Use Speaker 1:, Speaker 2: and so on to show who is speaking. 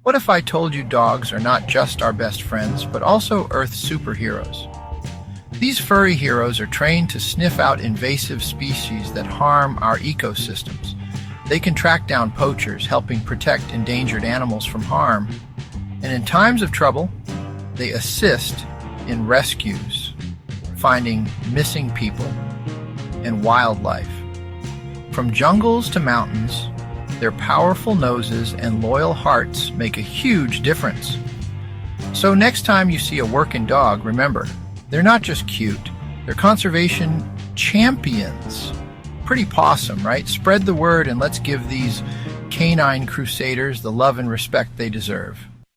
Speaker 1: What if I told you dogs are not just our best friends, but also Earth's superheroes? These furry heroes are trained to sniff out invasive species that harm our ecosystems. They can track down poachers, helping protect endangered animals from harm. And in times of trouble, they assist in rescues, finding missing people and wildlife. From jungles to mountains, their powerful noses and loyal hearts make a huge difference. So next time you see a working dog, remember, they're not just cute, they're conservation champions. Pretty awesome, right? Spread the word and let's give these canine crusaders the love and respect they deserve.